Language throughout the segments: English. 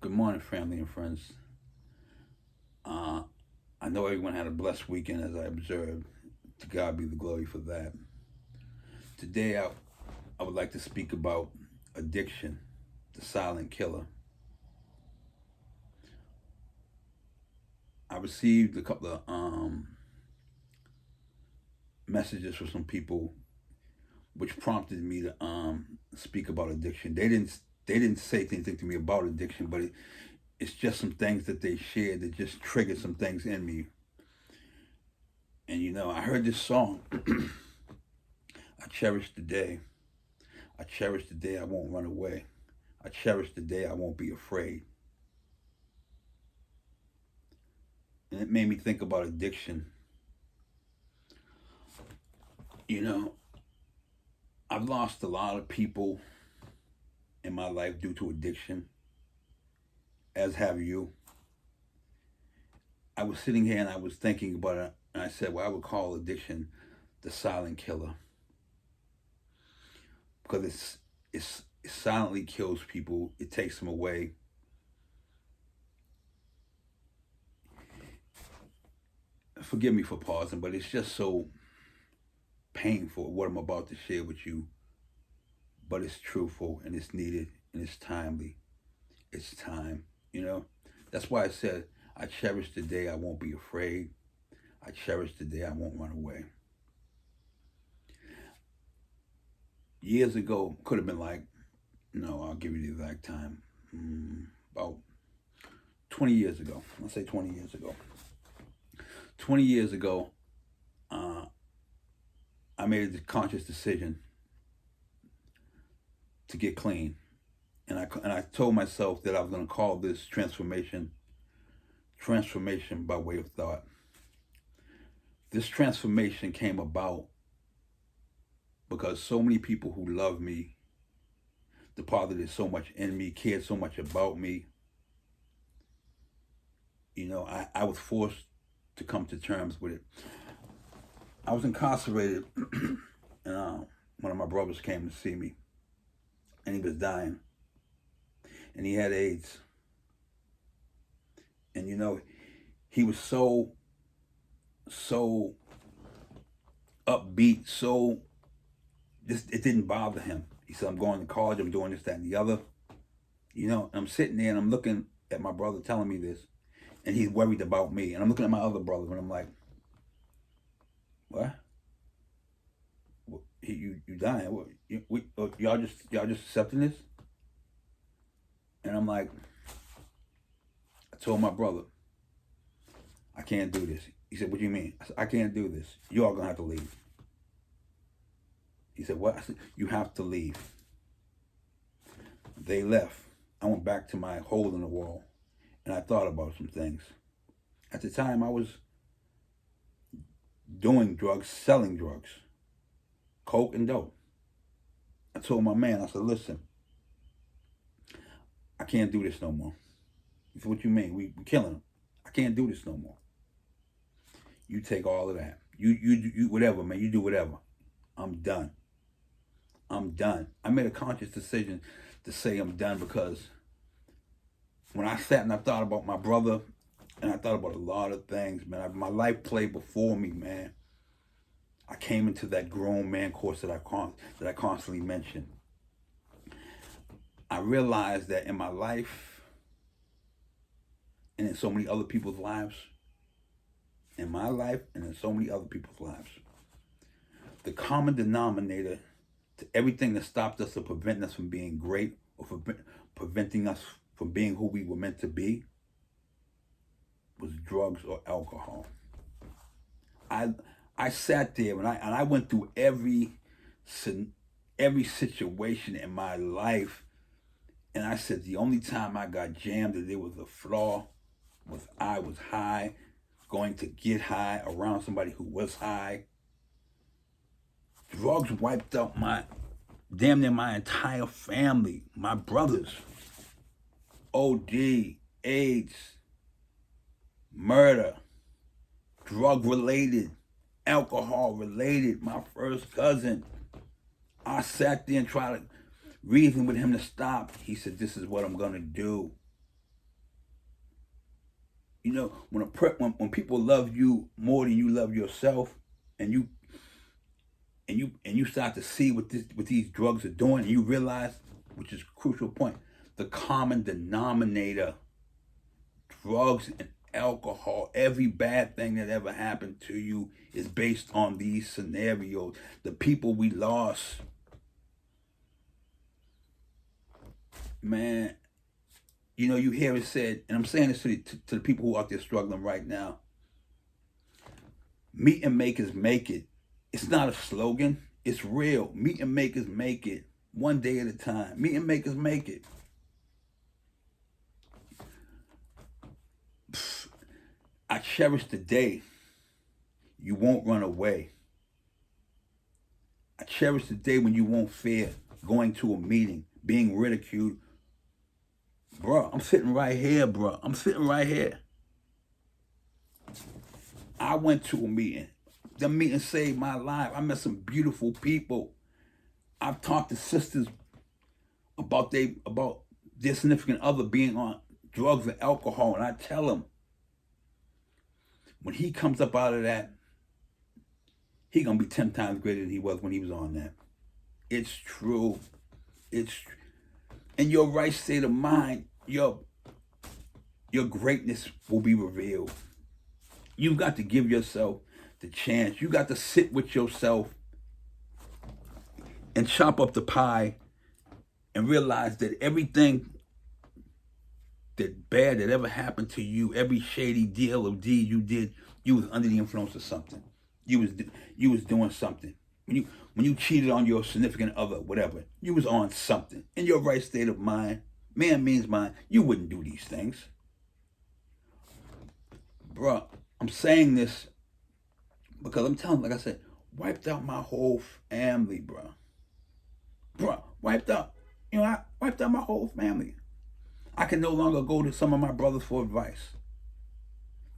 Good morning, family and friends. Uh, I know everyone had a blessed weekend as I observed. To God be the glory for that. Today, I would like to speak about addiction, the silent killer. I received a couple of messages from some people which prompted me to speak about addiction. They didn't say anything to me about addiction, but it's just some things that they shared that just triggered some things in me. And I heard this song. I cherish the day. I cherish the day I won't run away. I cherish the day I won't be afraid. And it made me think about addiction. You know, I've lost a lot of people in my life due to addiction, as have you. I was sitting here and I was thinking about it, and I said, well, I would call addiction the silent killer because it silently kills people. It takes them away. Forgive me for pausing, but it's just so painful what I'm about to share with you. But it's truthful and it's needed and it's timely. It's time, you know. That's why I said I cherish the day I won't be afraid. I cherish the day I won't run away. Years ago, could have been like, no, I'll give you the exact time. About 20 years ago. Let's say 20 years ago. 20 years ago, uh, I made a conscious decision to get clean. And I told myself that I was going to call this transformation by way of thought. This transformation came about because so many people who love me, deposited so much in me, cared so much about me. I was forced to come to terms with it. I was incarcerated, and one of my brothers came to see me, and he was dying, and he had AIDS. And he was so upbeat, so this it didn't bother him. He said, I'm going to college, I'm doing this, that, and the other. And I'm sitting there and I'm looking at my brother telling me this, and he's worried about me. And I'm looking at my other brother and I'm like, what? You dying? What, y'all just accepting this? And I'm like, I told my brother, I can't do this. He said, what do you mean? I said, I can't do this. You all gonna have to leave. He said, what? I said, you have to leave. They left. I went back to my hole in the wall and I thought about some things. At the time, I was doing drugs, selling drugs, coke and dope. I told my man, I said, listen, I can't do this no more. He said, what you mean? We killing him. I can't do this no more. You take all of that. You whatever, man. You do whatever. I'm done. I'm done. I made a conscious decision to say I'm done because when I sat and I thought about my brother and I thought about a lot of things, man, my life played before me, man. I came into that grown man course that I constantly mention. I realized that in my life and in so many other people's lives, in my life and in so many other people's lives, the common denominator to everything that stopped us or preventing us from being great or preventing us from being who we were meant to be was drugs or alcohol. I sat there and I went through every situation in my life, and I said the only time I got jammed that there was a flaw was I was high, going to get high around somebody who was high. Drugs wiped out damn near my entire family, my brothers. OD, AIDS, murder, drug related, alcohol related. My first cousin, I sat there and tried to reason with him to stop. He said, this is what I'm gonna do. You know, when people love you more than you love yourself, and you start to see what these drugs are doing, and you realize, which is a crucial point, the common denominator, drugs and alcohol, every bad thing that ever happened to you is based on these scenarios. The people we lost, man, you know, you hear it said, and I'm saying this to the people who are out there struggling right now. Meet and makers make it. It's not a slogan. It's real. Meet and makers make it. One day at a time. Meet and makers make it. I cherish the day you won't run away. I cherish the day when you won't fear going to a meeting, being ridiculed. Bro, I'm sitting right here, bro. I'm sitting right here. I went to a meeting. The meeting saved my life. I met some beautiful people. I've talked to sisters about their significant other being on drugs and alcohol, and I tell them, when he comes up out of that, he gonna be 10 times greater than he was when he was on that. It's true. In your right state of mind, your greatness will be revealed. You've got to give yourself the chance. You got to sit with yourself and chop up the pie and realize that everything that bad that ever happened to you, every shady deal or deed you did, you was under the influence of something. You was doing something. When you cheated on your significant other, whatever, you was on something. In your right state of mind, man means mind, you wouldn't do these things. Bruh, I'm saying this because I'm telling, like I said, wiped out my whole family, bruh. Bruh, wiped out. You know, I wiped out my whole family. I can no longer go to some of my brothers for advice.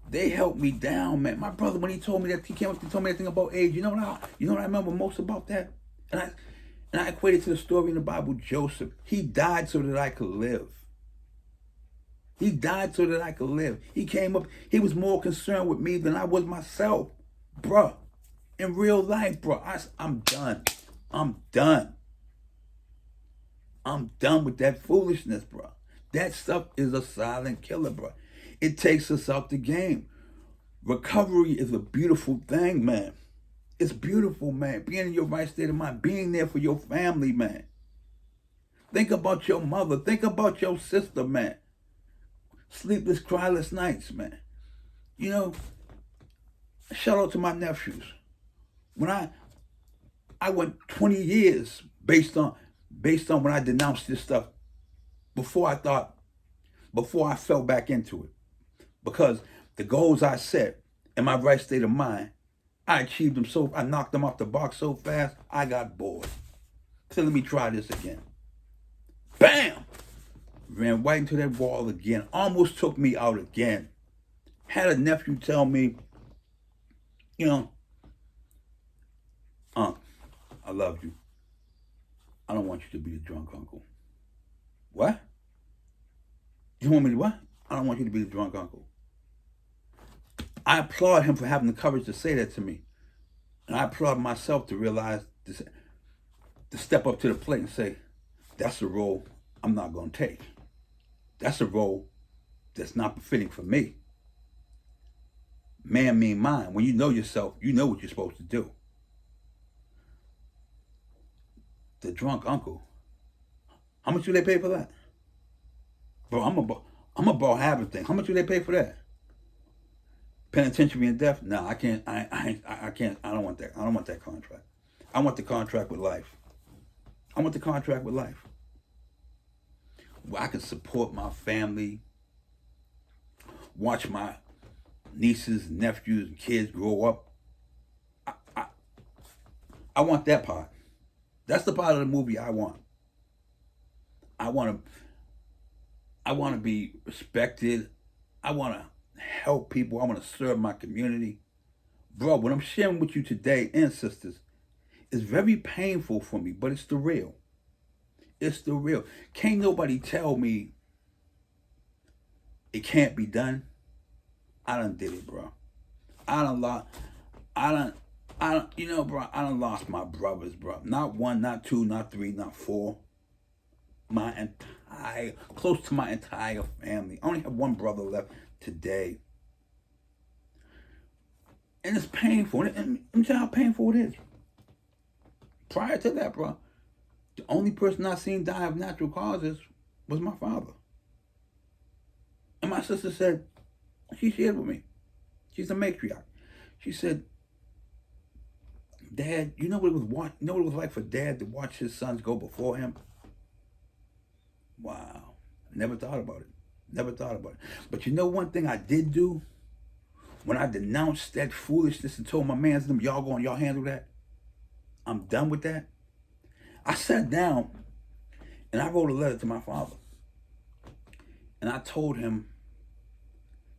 They helped me down, man. My brother, when he told me that, he came up and told me that thing about age. You know what I remember most about that? And I equated to the story in the Bible, Joseph. He died so that I could live. He died so that I could live. He came up, he was more concerned with me than I was myself. Bruh, in real life, bruh, I'm done. I'm done. I'm done with that foolishness, bruh. That stuff is a silent killer, bruh. It takes us out the game. Recovery is a beautiful thing, man. It's beautiful, man. Being in your right state of mind, being there for your family, man. Think about your mother. Think about your sister, man. Sleepless, cryless nights, man. You know, shout out to my nephews. When I went 20 years based on when I denounced this stuff before I fell back into it. Because the goals I set in my right state of mind, I achieved them I knocked them off the box so fast, I got bored. So let me try this again. Bam! Ran right into that wall again. Almost took me out again. Had a nephew tell me, you know, I love you. I don't want you to be a drunk uncle. What? You want me to what? I don't want you to be the drunk uncle. I applaud him for having the courage to say that to me. And I applaud myself to realize, to step up to the plate and say, that's a role I'm not going to take. That's a role that's not befitting for me. Man mean mind. When you know yourself, you know what you're supposed to do. The drunk uncle. How much do they pay for that? Bro, I'm about having things. How much do they pay for that? Penitentiary and death? No, I can't. I can't. I don't want that. I don't want that contract. I want the contract with life. I want the contract with life, where I can support my family, watch my nieces, nephews, and kids grow up. I want that part. That's the part of the movie I want. I want to be respected. I want to help people. I want to serve my community. Bro, what I'm sharing with you today, and sisters, is very painful for me, but it's the real. It's the real. Can't nobody tell me it can't be done. I done did it, bro. I done lost. I don't. You know, bro. I done lost my brothers, bro. Not one, not two, not three, not four. Close to my entire family. I only have one brother left today, and it's painful. And let me tell you how painful it is. Prior to that, bro, the only person I seen die of natural causes was my father. And my sister said, she shared with me. She's a matriarch. She said, Dad, you know what it was like for Dad to watch his sons go before him? Wow. Never thought about it. Never thought about it. But you know one thing I did do? When I denounced that foolishness and told my mans them, y'all handle that. I'm done with that. I sat down and I wrote a letter to my father. And I told him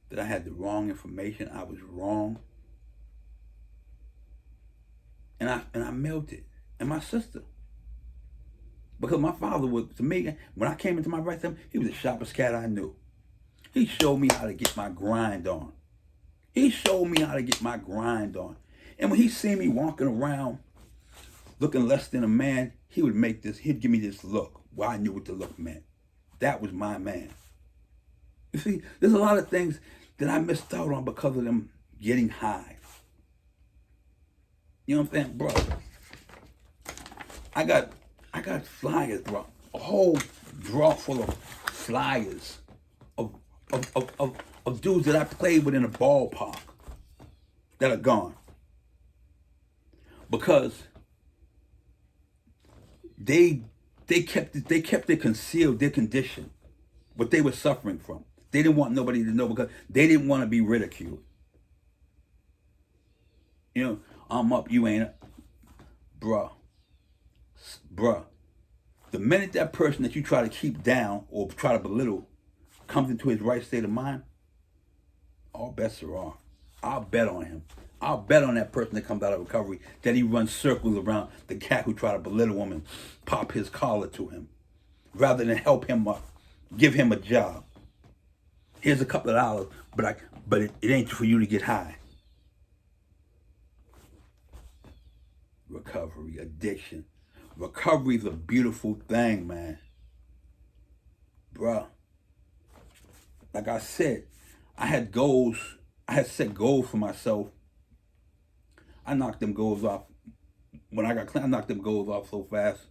that I had the wrong information. I was wrong. And I mailed it. And my sister. Because my father was, to me, when I came into my right time, he was the sharpest cat I knew. He showed me how to get my grind on. He showed me how to get my grind on. And when he seen me walking around looking less than a man, he'd give me this look. Well, I knew what the look meant. That was my man. You see, there's a lot of things that I missed out on because of them getting high. You know what I'm saying, bro? I got flyers, bro. A whole drawer full of flyers of dudes that I played with in a ballpark that are gone. Because they kept it concealed, their condition, what they were suffering from. They didn't want nobody to know because they didn't want to be ridiculed. You know, I'm up, you ain't up. Bruh. The minute that person that you try to keep down or try to belittle comes into his right state of mind, all bets are off. I'll bet on him. I'll bet on that person that comes out of recovery that he runs circles around the cat who try to belittle him and pop his collar to him rather than help him up, give him a job. Here's a couple of dollars, but it ain't for you to get high. Recovery, addiction. Recovery is a beautiful thing, man. Bruh. Like I said, I had goals. I had set goals for myself. I knocked them goals off. When I got clean, I knocked them goals off so fast.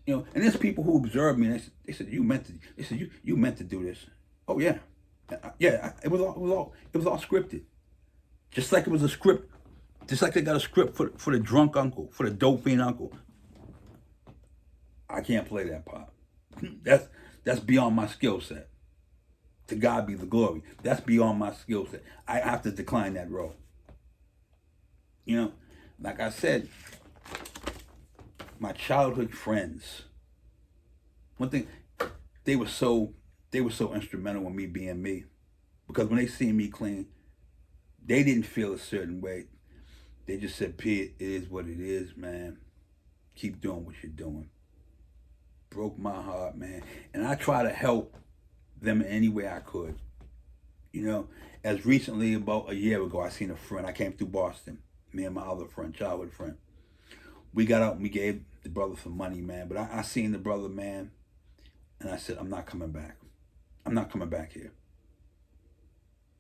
You know, and there's people who observed me and they said, you meant to do this. Oh yeah. Yeah, it was all scripted. Just like it was a script. Just like they got a script for the drunk uncle, for the dope fiend uncle. I can't play that part. That's beyond my skill set. To God be the glory. That's beyond my skill set. I have to decline that role. You know, like I said, my childhood friends. One thing, they were so instrumental in me being me, because when they see me clean, they didn't feel a certain way. They just said, "P, it is what it is, man. Keep doing what you're doing." Broke my heart, man, and I try to help them in any way I could. You know, as recently about a year ago, I seen a friend. I came through Boston. Me and my other friend, childhood friend. We got out and we gave the brother some money, man. But I seen the brother, man, and I said, I'm not coming back. I'm not coming back here.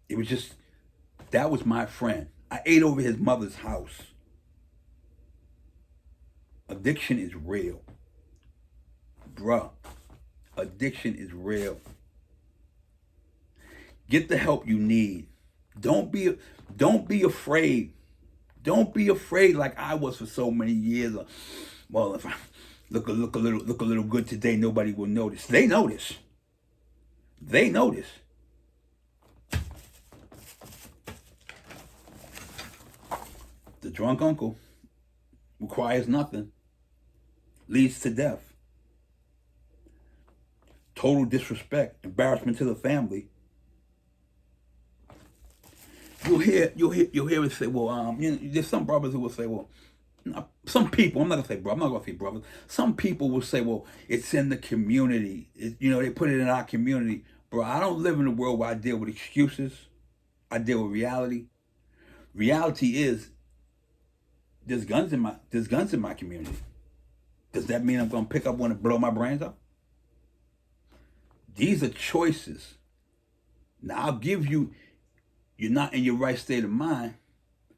It was just, that was my friend. I ate over his mother's house. Addiction is real. Bruh, addiction is real. Get the help you need. Don't be afraid. Don't be afraid like I was for so many years. Well, if I look a little good today, nobody will notice. They notice. They notice. The drunk uncle requires nothing. Leads to death. Total disrespect, embarrassment to the family. You'll hear it say, well, you know, there's some brothers who will say, well, some people, I'm not gonna say brothers, I'm not gonna say brothers. Some people will say, well, it's in the community. You know, they put it in our community. Bro, I don't live in a world where I deal with excuses. I deal with reality. Reality is there's guns in my community. Does that mean I'm gonna pick up one and blow my brains out? These are choices. Now I'll give you, you're not in your right state of mind,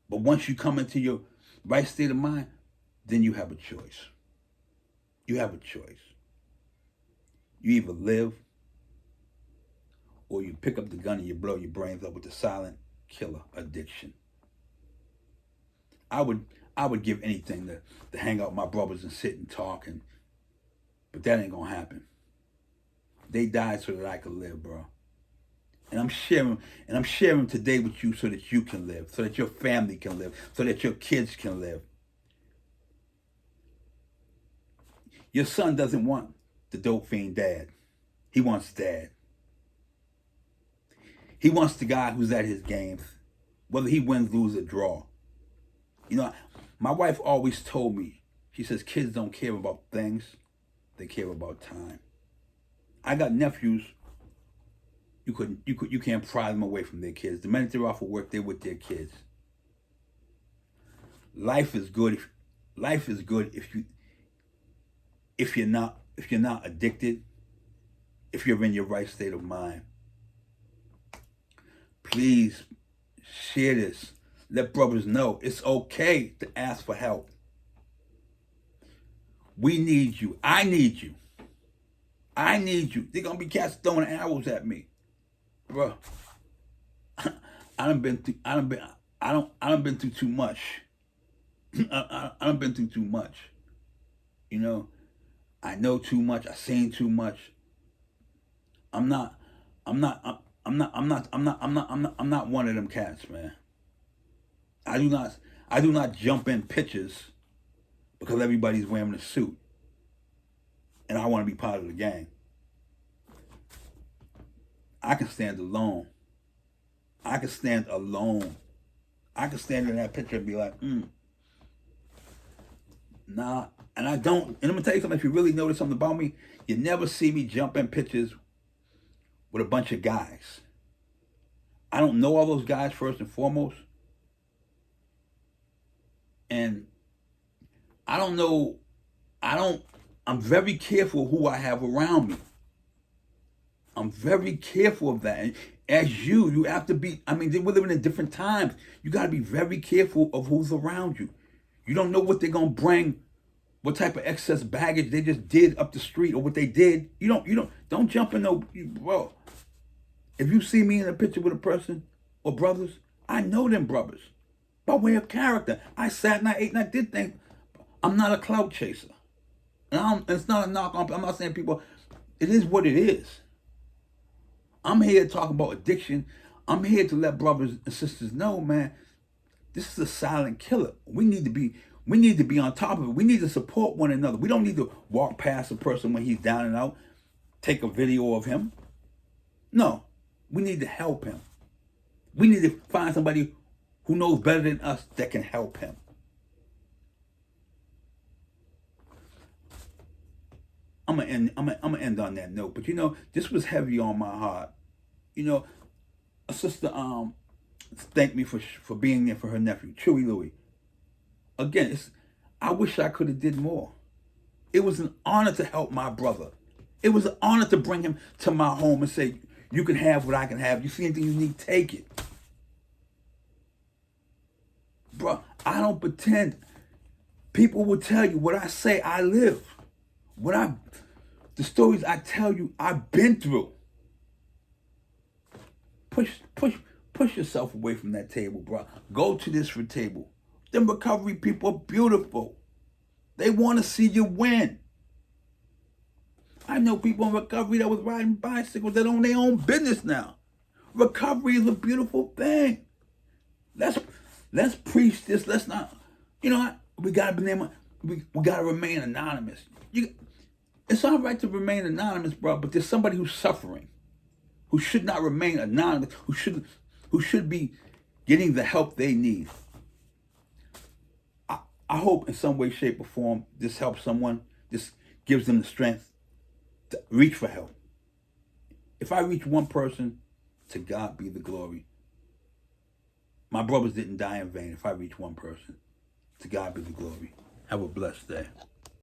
but once you come into your right state of mind, then you have a choice. You have a choice. You either live or you pick up the gun and you blow your brains up with the silent killer addiction. I would give anything to hang out with my brothers and sit and talk, but that ain't gonna happen. They died so that I could live, bro. And I'm sharing today with you so that you can live, so that your family can live, so that your kids can live. Your son doesn't want the dope fiend dad. He wants dad. He wants the guy who's at his games, whether he wins, lose, or draw. You know, my wife always told me, she says, kids don't care about things, they care about time. I got nephews, you can't pry them away from their kids. The minute they're off of work, they're with their kids. Life is good if you're not addicted, if you're in your right state of mind. Please share this. Let brothers know it's okay to ask for help. We need you. I need you. I need you. They're gonna be cats throwing arrows at me, bro. I done been through too much. I done been through too much. You know, I know too much. I've seen too much. I'm not one of them cats, man. I do not jump in pictures because everybody's wearing a suit and I want to be part of the gang. I can stand alone. I can stand alone. I can stand in that picture and be like, nah. And I don't. And I'm gonna tell you something. If you really notice something about me, you never see me jump in pictures with a bunch of guys. I don't know all those guys first and foremost. And I'm very careful who I have around me. I'm very careful of that. And as you have to be, we're living in different times. You got to be very careful of who's around you. You don't know what they're going to bring, what type of excess baggage they just did up the street or what they did. Don't jump in bro. If you see me in a picture with a person or brothers, I know them brothers by way of character. I sat and I ate and I did things. I'm not a clout chaser. And it's not a knock on, I'm not saying people, it is what it is. I'm here to talk about addiction. I'm here to let brothers and sisters know, man, this is a silent killer. We need to be on top of it. We need to support one another. We don't need to walk past a person when he's down and out, take a video of him. No, we need to help him. We need to find somebody who knows better than us that can help him. I'm gonna end on that note. But this was heavy on my heart. A sister thanked me for being there for her nephew, Chewy Louie. Again, I wish I could have did more. It was an honor to help my brother. It was an honor to bring him to my home and say, you can have what I can have. You see anything you need, take it. Bro, I don't pretend. People will tell you what I say, I live. The stories I tell you, I've been through. Push yourself away from that table, bro. Go to this table. Them recovery people are beautiful. They want to see you win. I know people in recovery that was riding bicycles that own their own business now. Recovery is a beautiful thing. Let's preach this. Let's not. You know what? We gotta remain anonymous. It's all right to remain anonymous, bro, but there's somebody who's suffering, who should not remain anonymous, who should be getting the help they need. I hope in some way, shape, or form this helps someone. This gives them the strength to reach for help. If I reach one person, to God be the glory. My brothers didn't die in vain if I reach one person. To God be the glory. Have a blessed day.